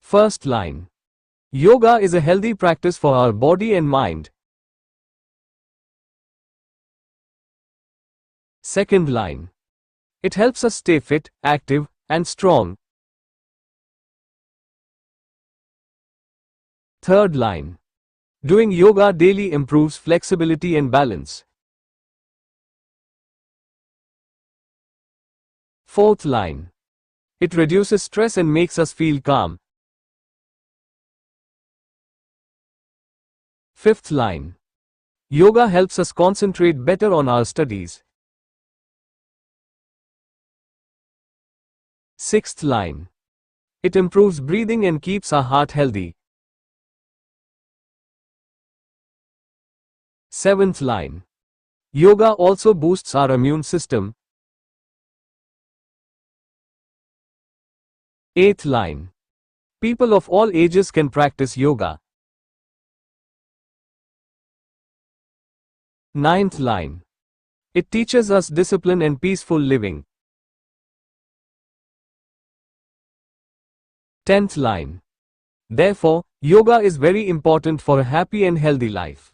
First line. Yoga is a healthy practice for our body and mind. Second line. It helps us stay fit, active, and strong. Third line. Doing yoga daily improves flexibility and balance. Fourth line. It reduces stress and makes us feel calm. Fifth line. Yoga helps us concentrate better on our studies. Sixth line. It improves breathing and keeps our heart healthy. Seventh line. Yoga also boosts our immune system. Eighth line. People of all ages can practice yoga. Ninth line. It teaches us discipline and peaceful living. 10th line. Therefore, yoga is very important for a happy and healthy life.